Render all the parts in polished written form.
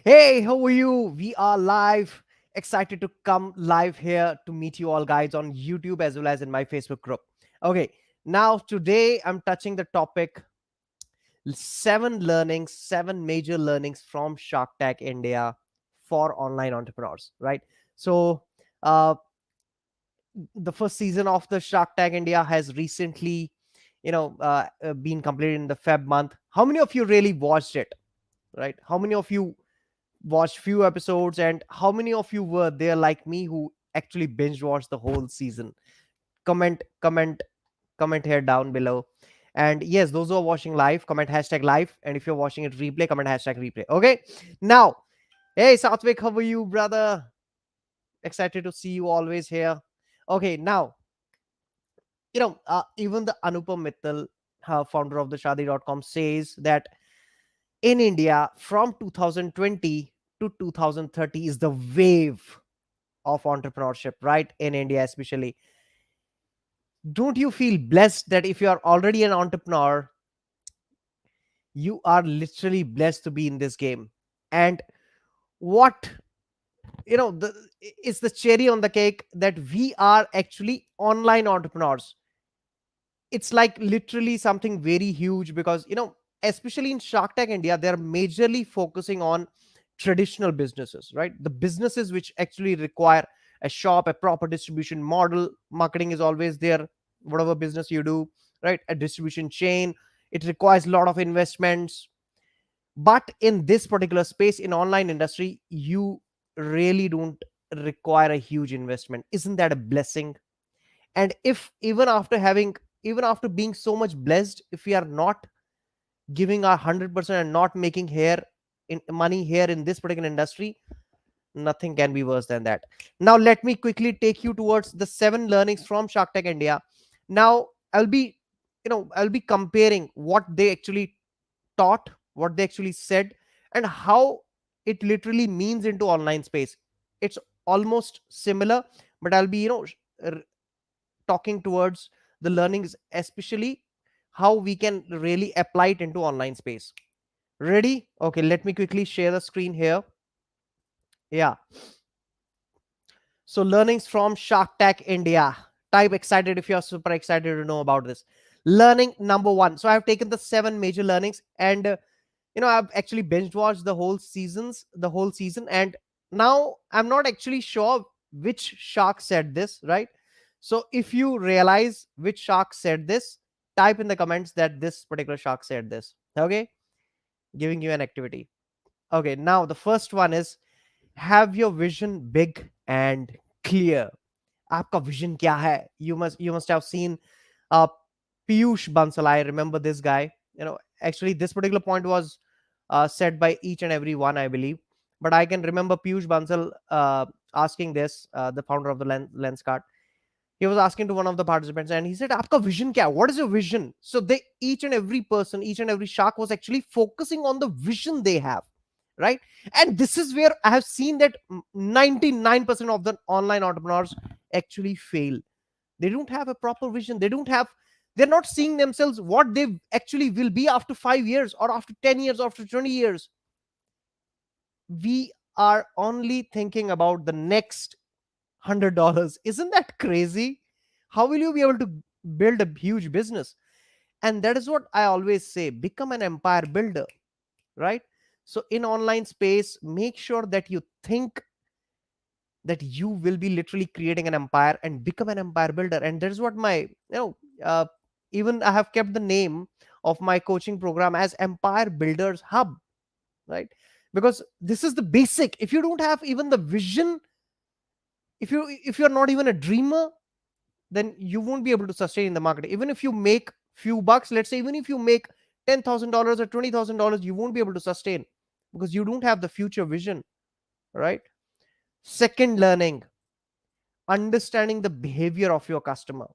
Hey, how are you? We are live. Excited to come live here to meet you all guys on YouTube as well as in my Facebook group. Okay, now today I'm touching the topic seven major learnings from Shark Tank India for online entrepreneurs, right? So, uh, the first season of the Shark Tank India has recently, been completed in the Feb month. How many of you really watched it, right? How many of you watched few episodes, and how many of you were there like me who actually binge watched the whole season? Comment here down below. And yes, those who are watching live, comment hashtag live, and if you're watching it replay, comment hashtag replay. Okay, now, hey Satvik, how are you, brother? Excited to see you always here. Okay, now, even the Anupam Mittal, founder of the shadi.com, says that in India from 2020 to 2030 is the wave of entrepreneurship, right? In India, especially. Don't you feel blessed that if you are already an entrepreneur, you are literally blessed to be in this game? And what, it's the cherry on the cake that we are actually online entrepreneurs. It's like literally something very huge because, especially in Shark Tank India, they're majorly focusing on traditional businesses, right? The businesses which actually require a shop, a proper distribution model. Marketing is always there, whatever business you do, right? A distribution chain, it requires a lot of investments. But in this particular space, in online industry, you really don't require a huge investment. Isn't that a blessing? And if even after being so much blessed, if we are not giving our 100% and not making here in money here in this particular industry, nothing can be worse than that. Now let me quickly take you towards the seven learnings from Shark Tank India. Now I'll be comparing what they actually taught, what they actually said, and how it literally means into online space. It's almost similar, but I'll be talking towards the learnings, especially how we can really apply it into online space. Ready? Okay, let me quickly share the screen here. Yeah. So learnings from Shark Tank India. Type excited if you're super excited to know about this. Learning number one. So I've taken the seven major learnings, and I've actually binge watched the whole season, and now I'm not actually sure which shark said this, right? So if you realize which shark said this, type in the comments that this particular shark said this. Okay, giving you an activity. Okay, now the first one is, have your vision big and clear. आपका vision क्या है? You must have seen uh Piyush Bansal. I remember this guy. Actually this particular point was said by each and every one, I believe. But I can remember Piyush Bansal asking this, the founder of the Lens Card. He was asking to one of the participants, and he said, "Aapka vision kya? What is your vision?" So they, each and every person, each and every shark was actually focusing on the vision they have, right? And this is where I have seen that 99% of the online entrepreneurs actually fail. They don't have a proper vision. They're not seeing themselves what they actually will be after 5 years or after 10 years or after 20 years. We are only thinking about the next $100. Isn't that crazy? How will you be able to build a huge business? And that is what I always say, become an empire builder, right? So in online space, make sure that you think that you will be literally creating an empire and become an empire builder. And that is what my even I have kept the name of my coaching program as Empire Builders Hub, right? Because this is the basic. If you don't have even the vision, if you're not even a dreamer, then you won't be able to sustain in the market. Even if you make few bucks, let's say, even if you make $10,000 or $20,000, you won't be able to sustain because you don't have the future vision, right? Second learning, understanding the behavior of your customer,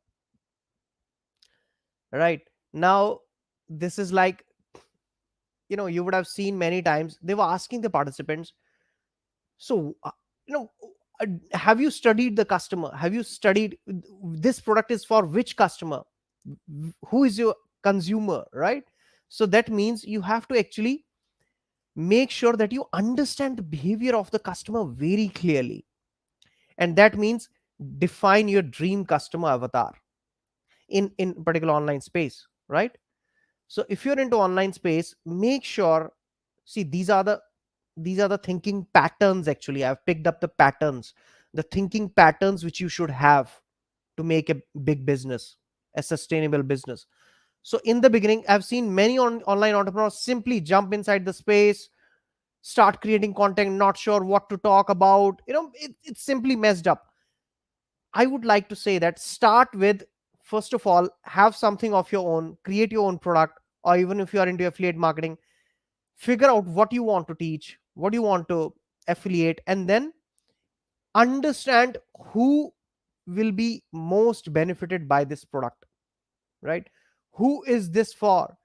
right? Now this is like, you would have seen many times they were asking the participants, so you know have you studied the customer? Have you studied this product is for which customer? Who is your consumer, right? So that means you have to actually make sure that you understand the behavior of the customer very clearly. And that means define your dream customer avatar in particular online space, right? So if you're into online space, make sure, see, these are the thinking patterns. Actually, I've picked up the patterns, the thinking patterns which you should have to make a big business, a sustainable business. So in the beginning, I've seen many online entrepreneurs simply jump inside the space, start creating content, not sure what to talk about. It's simply messed up. I would like to say that start with, first of all, have something of your own, create your own product, or even if you are into affiliate marketing, figure out what you want to teach, what you want to affiliate, and then understand who will be most benefited by this product, right? Who is this for?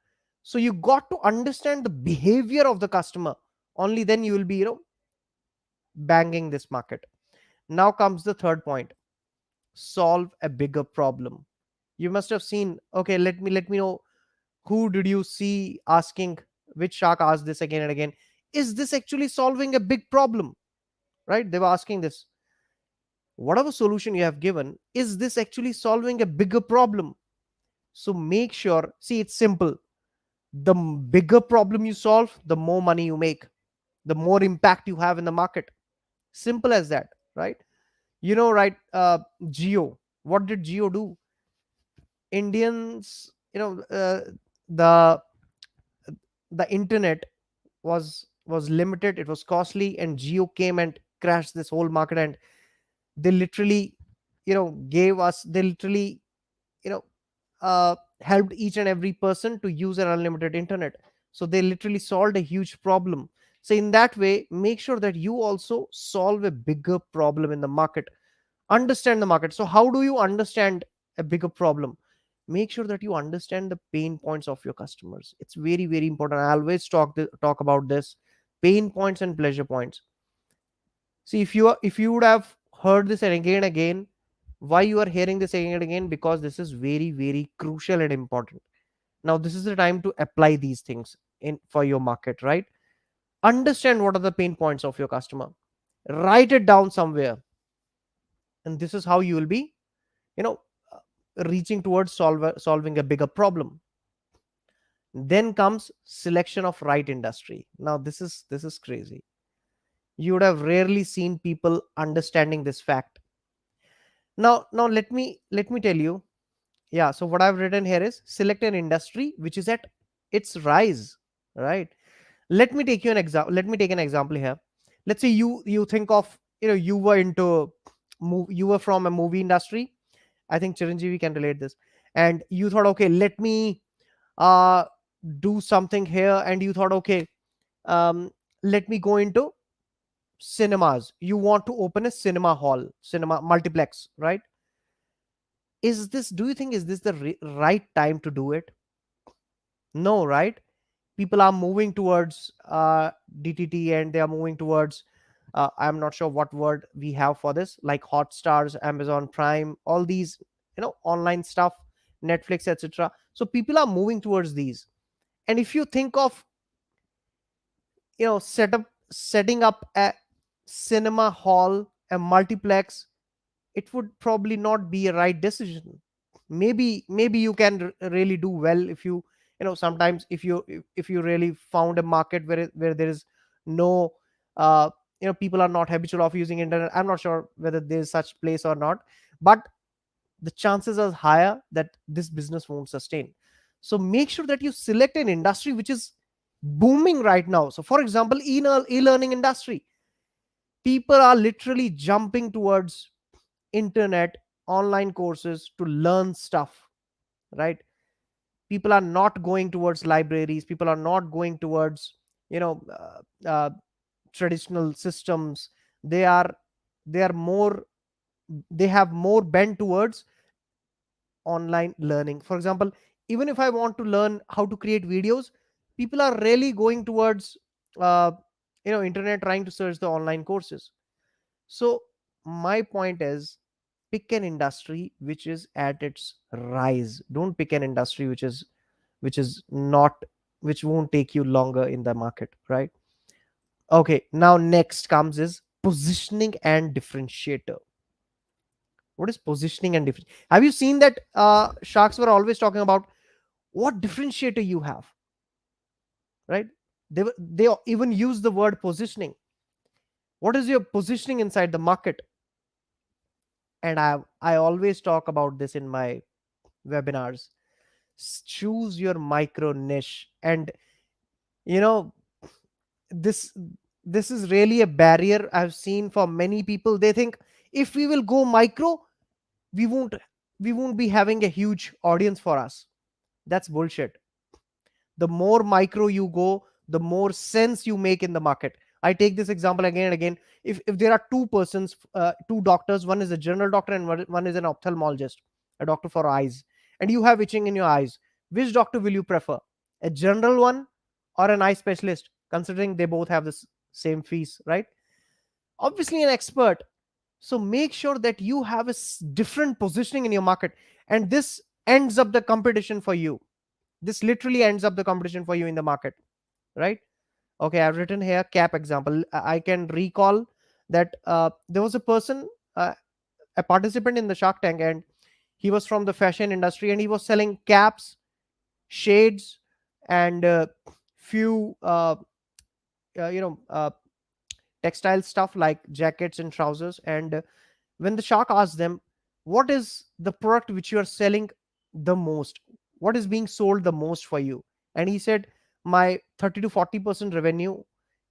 So you got to understand the behavior of the customer. Only then you will be, banging this market. Now comes the third point: solve a bigger problem. You must have seen, okay, let me know, who did you see asking, which shark asked this again and again, is this actually solving a big problem, right? They were asking this. Whatever solution you have given, is this actually solving a bigger problem? So make sure, see, it's simple. The bigger problem you solve, the more money you make, the more impact you have in the market. Simple as that, right? Right? Geo, what did Geo do? Indians, the the internet was limited, it was costly, and Geo came and crashed this whole market. And they literally, gave us, they literally, you know helped each and every person to use an unlimited internet. So they literally solved a huge problem. So in that way, make sure that you also solve a bigger problem in the market. Understand the market. So how do you understand a bigger problem? Make sure that you understand the pain points of your customers. It's very, very important. I always talk about this: pain points and pleasure points. See, if you would have heard this again and again, why you are hearing this again and again? Because this is very, very crucial and important. Now this is the time to apply these things in for your market, right? Understand what are the pain points of your customer, write it down somewhere, and this is how you will be, you know reaching towards solving a bigger problem. Then comes selection of right industry. Now this is crazy. You would have rarely seen people understanding this fact. Now let me tell you. Yeah, so what I've written here is select an industry which is at its rise, right? Let me take an example here. Let's say you think of, you were into you were from a movie industry. I think Chiranjeevi can relate this. And you thought, okay, let me uh do something here. And you thought, okay, um let me go into cinemas. You want to open a cinema hall, cinema multiplex, right? Do you think, is this the right time to do it? No, right? People are moving towards DTT, and they are moving towards, I'm not sure what word we have for this, like Hotstars, Amazon Prime, all these, online stuff, Netflix, etc. So people are moving towards these. And if you think of, setting up a cinema hall, a multiplex, it would probably not be a right decision. Maybe you can really do well if sometimes if you really found a market where there is no, uh people are not habitual of using internet. I'm not sure whether there is such place or not, but the chances are higher that this business won't sustain. So make sure that you select an industry which is booming right now. So for example, e-learning industry, people are literally jumping towards internet, online courses to learn stuff, right? People are not going towards libraries, people are not going towards, you know traditional systems. They are more, they have more bent towards online learning. For example, even if I want to learn how to create videos, people are really going towards, uh, internet, trying to search the online courses. So my point is, pick an industry which is at its rise. Don't pick an industry which is not, which won't take you longer in the market, right? Okay, now next comes is positioning and differentiator. What is positioning and different? Have you seen that sharks were always talking about what differentiator you have, right? They even use the word positioning. What is your positioning inside the market? And I always talk about this in my webinars. Choose your micro niche. And you know, this this is really a barrier I've seen for many people. They think if we will go micro, we won't we won't be having a huge audience for us. That's bullshit. The more micro you go, the more sense you make in the market. I take this example again and again. If there are two persons, two doctors, one is a general doctor and one is an ophthalmologist, a doctor for eyes, and you have itching in your eyes, which doctor will you prefer, a general one or an eye specialist, considering they both have the same fees, right? Obviously an expert. So make sure that you have a different positioning in your market, and this ends up the competition for you. This literally ends up the competition for you in the market, right? Okay, I've written here cap example. I can recall that there was a person, uh, a participant in the Shark Tank, and he was from the fashion industry, and he was selling caps, shades, and few you know textile stuff like jackets and trousers. And when the shark asked them, what is the product which you are selling the most, what is being sold the most for you, and he said, my 30 to 40% revenue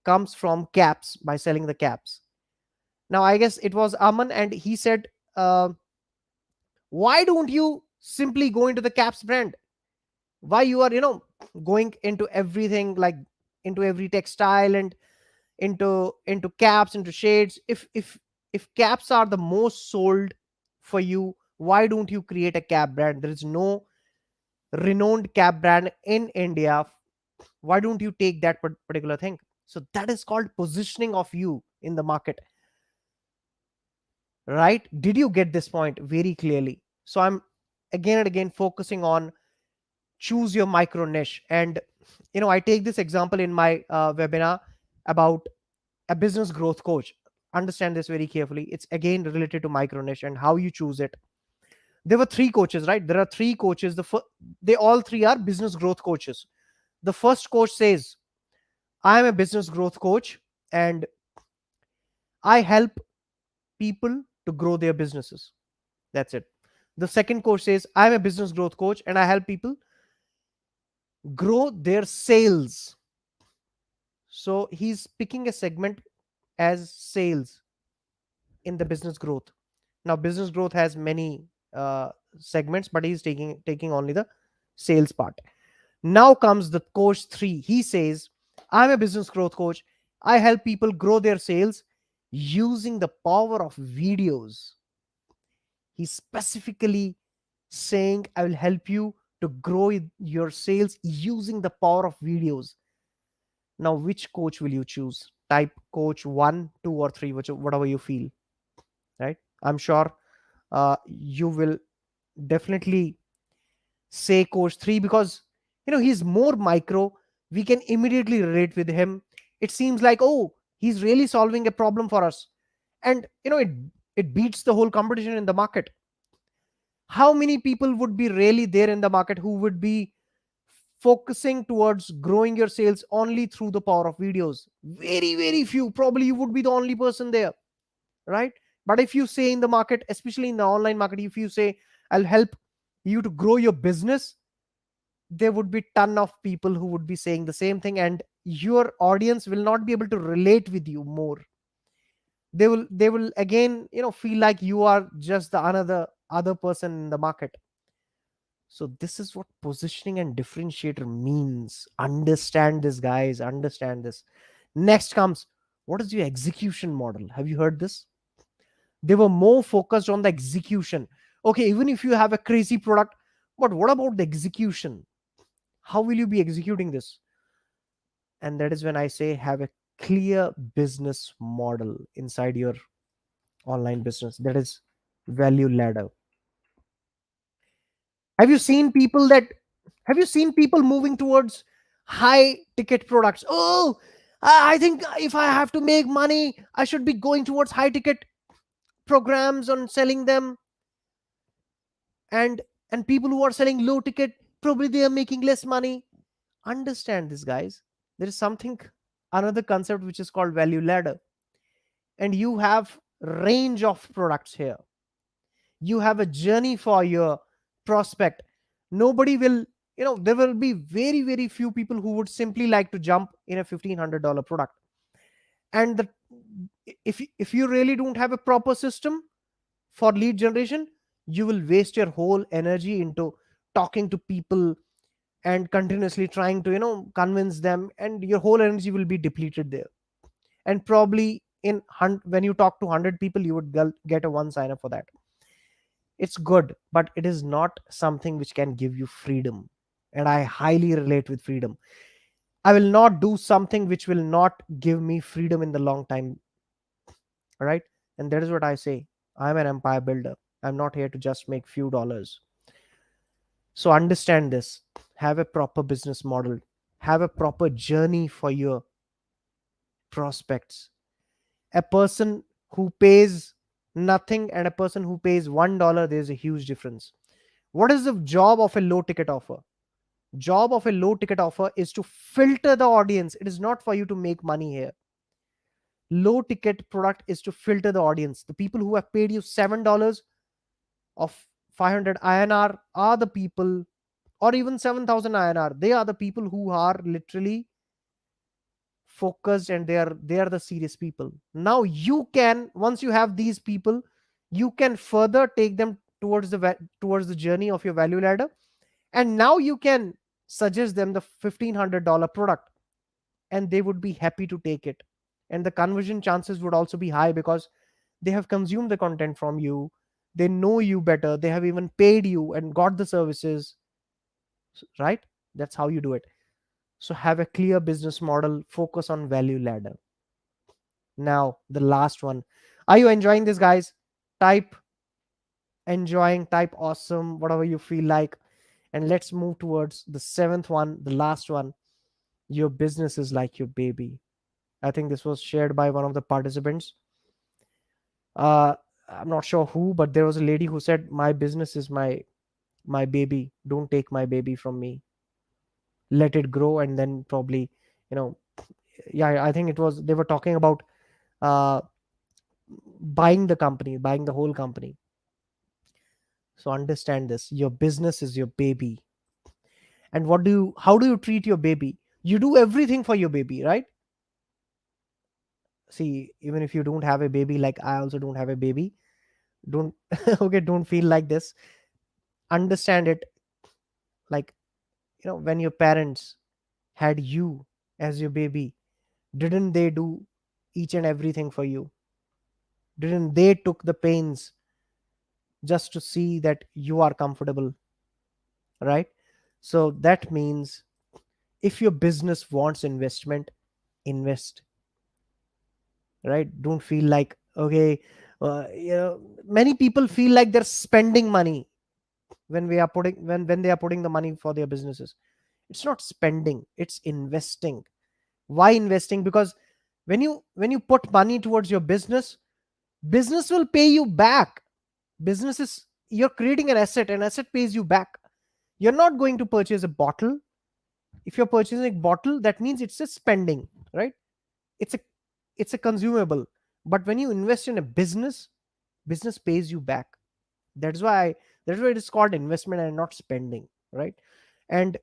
comes from caps, by selling the caps. Now I guess it was Aman, and he said, uh, why don't you simply go into the caps brand? Why you are going into everything, like into every textile and into caps, into shades? If caps are the most sold for you, why don't you create a cap brand? There is no renowned cap brand in India. Why don't you take that particular thing? So that is called positioning of you in the market, right? Did you get this point very clearly? So I'm again and again focusing on choose your micro niche. And I take this example in my webinar about a business growth coach. Understand this very carefully. It's again related to micro niche and how you choose it. There were three coaches, right? There are three coaches. They all three are business growth coaches. The first coach says, I am a business growth coach and I help people to grow their businesses. That's it. The second coach says, I am a business growth coach and I help people grow their sales. So he's picking a segment as sales in the business growth. Now business growth has many uh, segments, but he's taking only the sales part. Now comes the coach 3. He says, I'm a business growth coach. I help people grow their sales using the power of videos. He's specifically saying, I will help you to grow your sales using the power of videos. Now which coach will you choose? Type coach 1, 2, or 3, whatever you feel, right? I'm sure you will definitely say coach 3, because he's more micro. We can immediately relate with him. It seems like, oh, he's really solving a problem for us. And it beats the whole competition in the market. How many people would be really there in the market who would be focusing towards growing your sales only through the power of videos? Very, very few. Probably you would be the only person there, right? But if you say in the market, especially in the online market, if you say, I'll help you to grow your business, there would be ton of people who would be saying the same thing, and your audience will not be able to relate with you more. They will again feel like you are just the another other person in the market. So this is what positioning and differentiator means. Understand this, guys. Understand this. Next comes, what is your execution model? Have you heard this? They were more focused on the execution. Okay, even if you have a crazy product, but what about the execution? How will you be executing this? And that is when I say, have a clear business model inside your online business. That is value ladder. Have you seen people moving towards high ticket products? Oh, I think if I have to make money, I should be going towards high ticket programs on selling them, and people who are selling low ticket, probably they are making less money. Understand this, guys. There is something, another concept which is called value ladder, and you have range of products here. You have a journey for your prospect. Nobody will, there will be very very few people who would simply like to jump in a $1,500 product. And if you really don't have a proper system for lead generation, you will waste your whole energy into talking to people and continuously trying to convince them, and your whole energy will be depleted there. And probably when you talk to 100 people, you would get a one signer for that. It's good, but it is not something which can give you freedom. And I highly relate with freedom. I will not do something which will not give me freedom in the long time, right? And that is what I say. I'm an empire builder. I'm not here to just make few dollars. So understand this. Have a proper business model. Have a proper journey for your prospects. A person who pays nothing and a person who pays $1, there's a huge difference. What is the job of a low ticket offer? Job of a low ticket offer is to filter the audience. It is not for you to make money here. Low ticket product is to filter the audience. The people who have paid you $7 of 500 INR are the people, or even 7,000 INR, they are the people who are literally focused, and they are the serious people. Now you can, once you have these people, you can further take them towards towards the journey of your value ladder. And now you can suggest them the $1,500 product, and they would be happy to take it. And the conversion chances would also be high, because they have consumed the content from you, they know you better, they have even paid you and got the services, right? That's how you do it. So have a clear business model, focus on value ladder. Now the last one. Are you enjoying this, guys? Type enjoying, type awesome, whatever you feel like. And let's move towards the seventh one, the last one. Your business is like your baby. I think this was shared by one of the participants. uh I'm not sure who, but there was a lady who said, my business is my baby, don't take my baby from me, let it grow. And then probably, you know yeah, I think it was, they were talking about uh buying the company, buying the whole company. So understand this, your business is your baby. And how do you treat your baby? You do everything for your baby, right? See, even if you don't have a baby, like I also don't have a baby, don't okay, don't feel like this. Understand it. Like, when your parents had you as your baby, didn't they do each and everything for you? Didn't they took the pains just to see that you are comfortable, right? So that means, if your business wants investment, invest, right? Don't feel like, okay, many people feel like they're spending money when they are putting the money for their businesses. It's not spending, it's investing. Why investing? Because when you put money towards your business, business will pay you back. Business is, you're creating an asset pays you back. You're not going to purchase a bottle. If you're purchasing a bottle, that means it's a spending, right? It's a it's a consumable. But when you invest in a business, business pays you back. That's why that's why it is called investment and not spending, right? And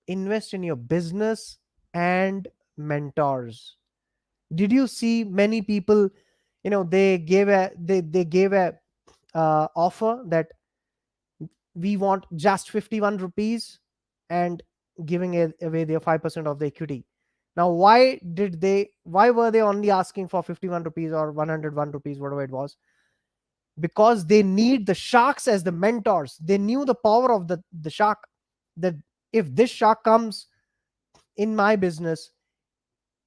invest in your business. And mentors, did you see many people, they gave a offer that we want just 51 rupees, and giving away their 5% of the equity. Now why were they only asking for 51 rupees or 101 rupees, whatever it was? Because they need the sharks as the mentors. They knew the power of the shark, that if this shark comes in my business,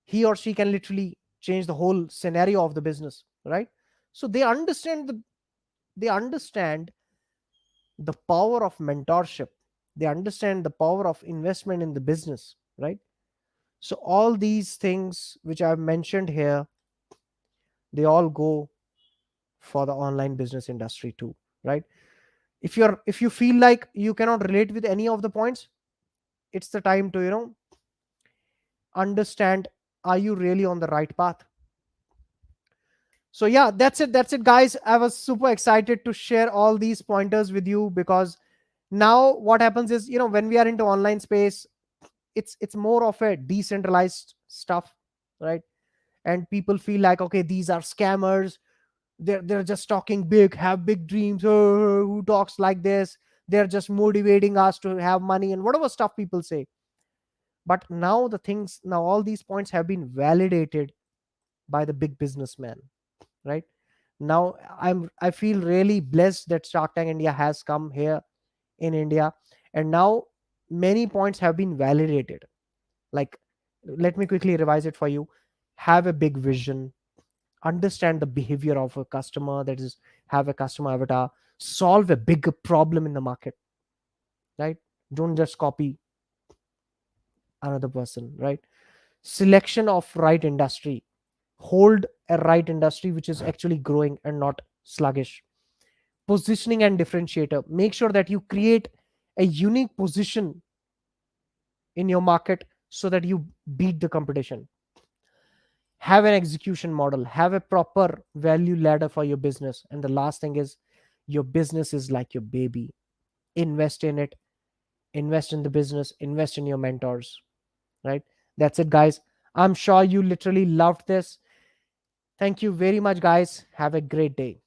he or she can literally change the whole scenario of the business, right? So they understand the power of mentorship. They understand the power of investment in the business, right? So all these things which I've mentioned here, they all go for the online business industry too, right? If you feel like you cannot relate with any of the points, it's the time to understand, are you really on the right path? So yeah, that's it guys. I was super excited to share all these pointers with you, because now what happens is, when we are into online space, it's more of a decentralized stuff, right? And people feel like, okay, these are scammers, they're just talking big, have big dreams, who talks like this, they're just motivating us to have money and whatever stuff people say. But now all these points have been validated by the big businessman, right? Now I feel really blessed that Shark Tank India has come here in India, and now many points have been validated. Like, let me quickly revise it for you. Have a big vision, understand the behavior of a customer, that is, have a customer avatar, solve a big problem in the market, right? Don't just copy another person, right? Selection of right industry, hold a right industry which is actually growing and not sluggish. Positioning and differentiator, make sure that you create a unique position in your market so that you beat the competition. Have an execution model, have a proper value ladder for your business. And the last thing is, your business is like your baby. Invest in it, invest in the business, invest in your mentors, right? That's it guys. I'm sure you literally loved this. Thank you very much guys, have a great day.